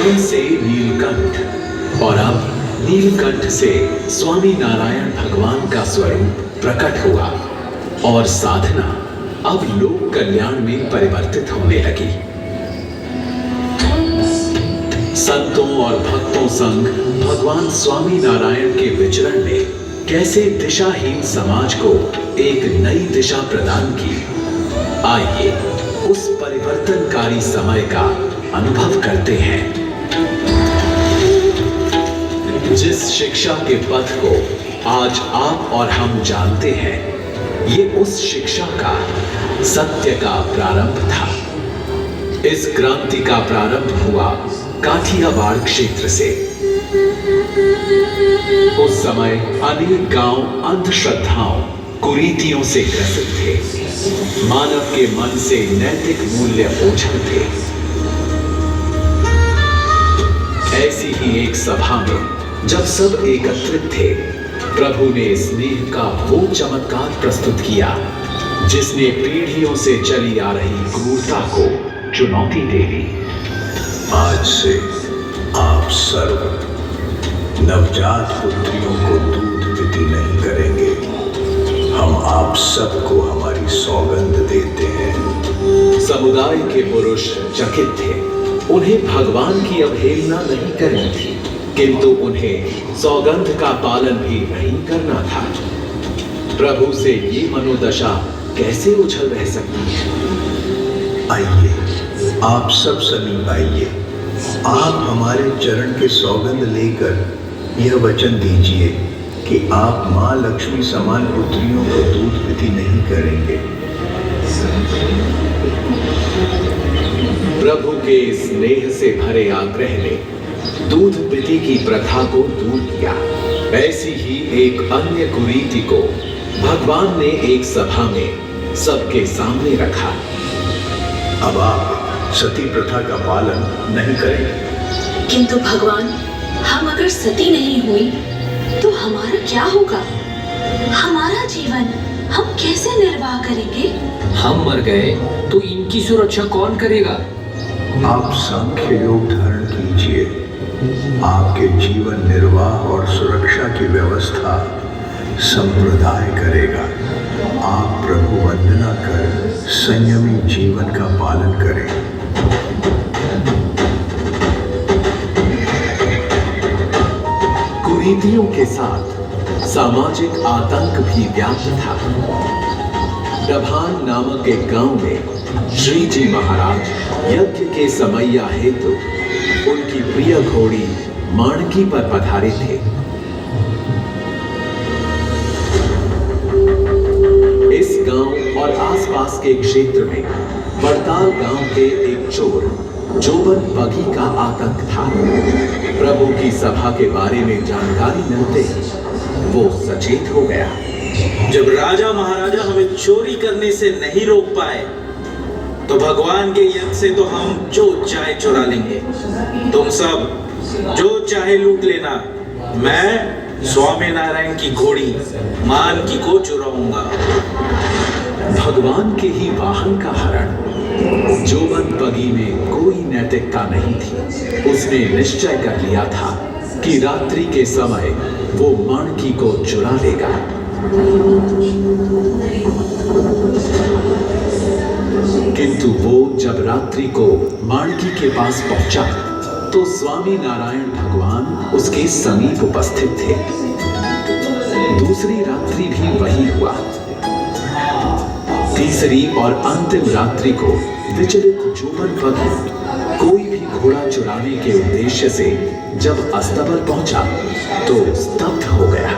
श्याम से नीलकंठ और अब नीलकंठ से स्वामी नारायण भगवान का स्वरूप प्रकट हुआ और साधना अब लोक कल्याण में परिवर्तित होने लगी। संतों और भक्तों संग भगवान स्वामी नारायण के विचरण ने कैसे दिशाहीन समाज को एक नई दिशा प्रदान की। आइए उस परिवर्तनकारी समय का अनुभव करते हैं। जिस शिक्षा के पथ को आज आप और हम जानते हैं, ये उस शिक्षा का सत्य का प्रारंभ था। इस क्रांति का प्रारंभ हुआ काठियावाड़ क्षेत्र से। उस समय अनेक गांव अंधश्रद्धाओं, कुरीतियों से ग्रसित थे। मानव के मन से नैतिक मूल्य ओझल थे। ऐसी ही एक सभा में जब सब एकत्रित थे, प्रभु ने स्नेह का वो चमत्कार प्रस्तुत किया जिसने पीढ़ियों से चली आ रही क्रूरता को चुनौती दे दी। आज से आप सर्व नवजात पुत्रियों को दूध पीती नहीं करेंगे। हम आप सबको हमारी सौगंध देते हैं। समुदाय के पुरुष चकित थे। उन्हें भगवान की अवहेलना नहीं करनी थी, किंतु उन्हें सौगंध का पालन भी नहीं करना था। प्रभु से ये मनोदशा कैसे उछल रह सकती है? आइए, आप सब समीप आइए। आप हमारे चरण के सौगंध लेकर यह वचन दीजिए कि आप मां लक्ष्मी समान पुत्रियों को दूध पीती नहीं करेंगे। प्रभु के स्नेह से भरे आग्रह ने दूध पीती की प्रथा को दूर किया। ऐसी ही एक अन्य कुरीति को भगवान ने एक सभा में सबके सामने रखा। अब आप सती प्रथा का पालन नहीं करेंगे। किंतु भगवान, हम अगर सती नहीं हुई तो हमारा क्या होगा? हमारा जीवन हम कैसे निर्वाह करेंगे? हम मर गए तो इनकी सुरक्षा कौन करेगा? आप सांख्य योग धारण कीजिए। आपके जीवन निर्वाह और सुरक्षा की व्यवस्था संप्रदाय करेगा। आप प्रभु वंदना कर संयमी जीवन का पालन करें। कुरीतियों के साथ सामाजिक आतंक भी व्याप्त था। डभान नामक एक गांव में श्री जी महाराज यज्ञ के समैया हेतु उनकी प्रिय घोड़ी माणकी पर पधारे थे। इस गांव और आसपास के क्षेत्र में बड़ताल गांव के एक चोर जोबन पगी का आतंक था। प्रभु की सभा के बारे में जानकारी मिलते ही वो सचेत हो गया। जब राजा महाराजा हमें चोरी करने से नहीं रोक पाए, तो भगवान के यज्ञ से तो हम जो चाहे चुरा लेंगे। तुम सब जो चाहे लूट लेना। मैं स्वामी नारायण की घोड़ी मानकी को चुराऊंगा। भगवान के ही वाहन का हरण जोबन पगी में कोई नैतिकता नहीं थी। उसने निश्चय कर लिया था कि रात्रि के समय वो माणकी को चुरा लेगा। किंतु वो जब रात्रि को माणकी के पास पहुंचा तो स्वामी नारायण भगवान उसके समीप उपस्थित थे। दूसरी रात्रि भी वही हुआ। तीसरी और अंतिम रात्रि को विचलित जोबन पगी कोई भी घोड़ा चुराने के उद्देश्य से जब अस्तबल पहुंचा तो स्तब्ध हो गया।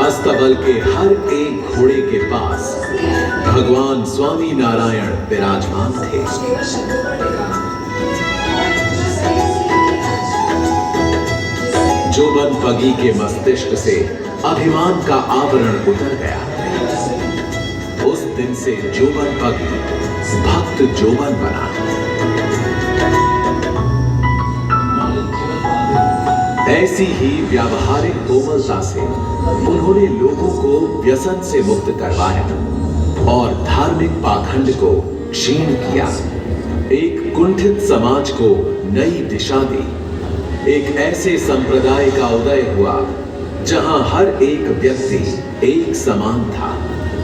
अस्तबल के हर एक घोड़े के पास भगवान स्वामी नारायण विराजमान थे। जोबन पगी के मस्तिष्क से अभिमान का आवरण उतर गया। उस दिन से जोबन पगी भक्त जोबन बना। ऐसी ही व्यावहारिक कोमलता से उन्होंने लोगों को व्यसन से मुक्त करवाया और धार्मिक पाखंड को क्षीण किया। एक कुंठित समाज को नई दिशा दी। एक ऐसे संप्रदाय का उदय हुआ जहां हर एक व्यक्ति एक समान था,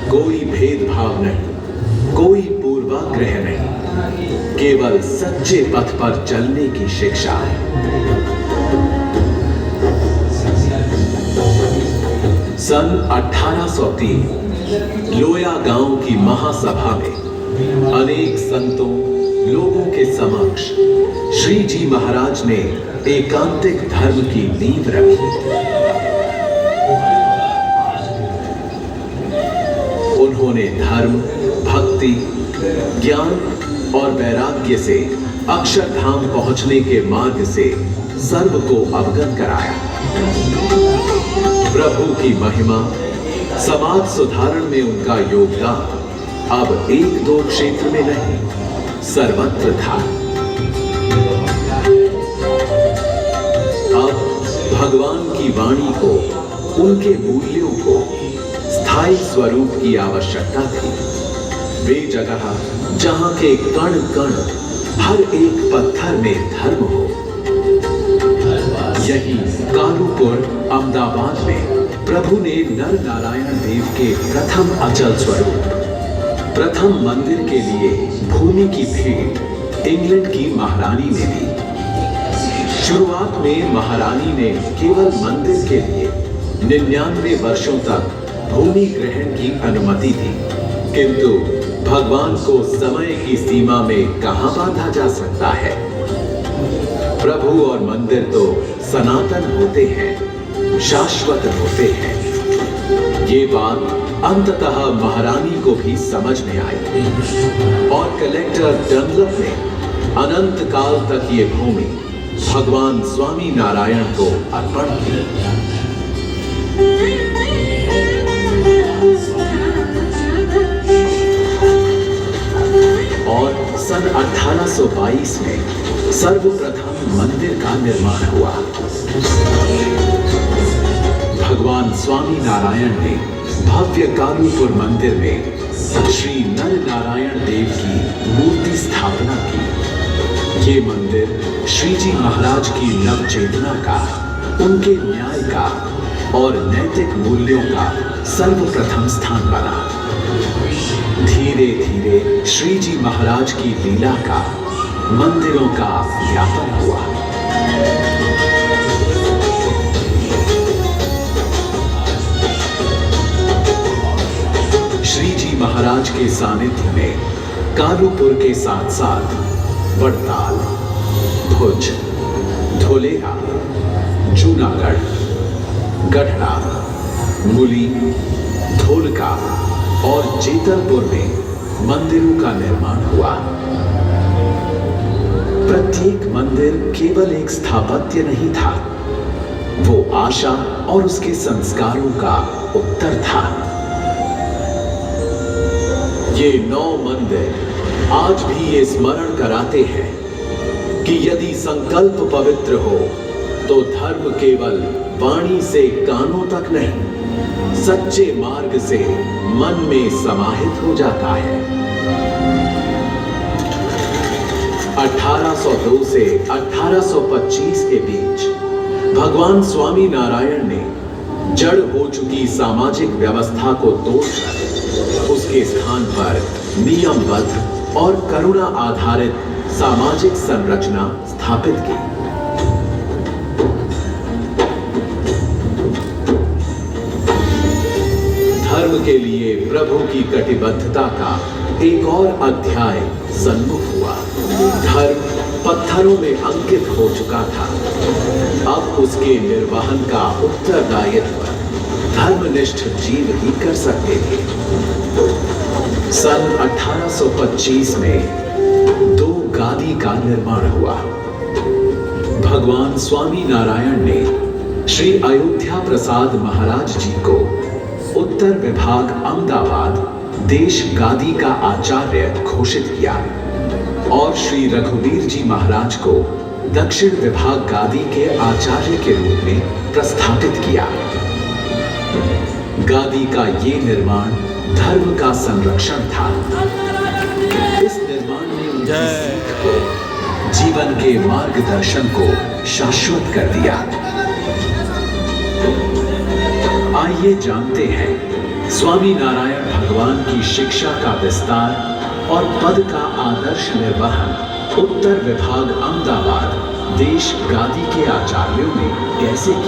कोई भेदभाव नहीं, कोई पूर्वाग्रह नहीं, केवल सच्चे पथ पर चलने की शिक्षा है। सन 1803 लोया गांव की महासभा में अनेक संतों, लोगों के समक्ष श्री जी महाराज ने एकांतिक धर्म की नींव रखी। उन्होंने धर्म, भक्ति, ज्ञान और वैराग्य से अक्षरधाम पहुंचने के मार्ग से सर्व को अवगत कराया। प्रभु की महिमा, समाज सुधारण में उनका योगदान अब एक दो क्षेत्र में नहीं, सर्वत्र था। अब भगवान की वाणी को, उनके मूल्यों को स्थायी स्वरूप की आवश्यकता थी। वे जगह जहां के कण कण, हर एक पत्थर में धर्म हो। यही कालूपुर अहमदाबाद में प्रभु ने नर नारायण देव के प्रथम अचल स्वरूप, प्रथम मंदिर के लिए भूमि की भेंट इंग्लैंड की महारानी ने दी। शुरुआत में महारानी ने केवल मंदिर के लिए 99 वर्षों तक भूमि ग्रहण की अनुमति दी, किंतु भगवान को समय की सीमा में कहां बांधा जा सकता है। प्रभु और मंदिर तो सनातन होते हैं, शाश्वत होते हैं। ये बात अंततः महारानी को भी समझ में आई और कलेक्टर डनलप ने अनंत काल तक ये भूमि भगवान स्वामी नारायण को अर्पण की। और सन 1822 में सर्वप्रथम मंदिर का निर्माण हुआ। भगवान स्वामी नारायण ने भव्य कालूपुर मंदिर में श्री नर नारायण देव की मूर्ति स्थापना की। ये मंदिर श्री जी महाराज की नव चेतना का, उनके न्याय का और नैतिक मूल्यों का सर्वप्रथम स्थान बना। धीरे धीरे श्री जी महाराज की लीला का मंदिरों का व्यापन हुआ। श्री जी महाराज के सानिध्य में कालूपुर के साथ साथ वड़ताल, भुज, धोलेरा, जूनागढ़, गढ़ड़ा, मुली, धोलका और जेतलपुर में मंदिरों का निर्माण हुआ। प्रत्येक मंदिर केवल एक स्थापत्य नहीं था, वो आशा और उसके संस्कारों का उत्तर था। ये 9 मंदिर आज भी ये स्मरण कराते हैं कि यदि संकल्प पवित्र हो तो धर्म केवल वाणी से कानों तक नहीं, सच्चे मार्ग से मन में समाहित हो जाता है। 1802 से 1825 के बीच भगवान स्वामी नारायण ने जड़ हो चुकी सामाजिक व्यवस्था को तोड़कर उसके स्थान पर नियमबद्ध और करुणा आधारित सामाजिक संरचना स्थापित की। धर्म के लिए प्रभु की कटिबद्धता का एक और अध्याय सन्मुख हुआ। धर्म पत्थरों में अंकित हो चुका था, अब उसके निर्वहन का उत्तरदायित्व धर्मनिष्ठ जीव ही कर सकते थे। सन 1825 में 2 गादी का निर्माण हुआ। भगवान स्वामी नारायण ने श्री अयोध्या प्रसाद महाराज जी को उत्तर विभाग अहमदाबाद देश गादी का आचार्य घोषित किया और श्री रघुवीर जी महाराज को दक्षिण विभाग गादी के आचार्य के रूप में प्रस्थापित किया। गादी का ये निर्माण धर्म का संरक्षण था। इस निर्माण में जीवन के मार्गदर्शन को शाश्वत कर दिया। आइए जानते हैं स्वामी नारायण भगवान की शिक्षा का विस्तार और पद का आदर्श निर्वहन उत्तर विभाग अहमदाबाद देश गादी के आचार्यों ने कैसे किया।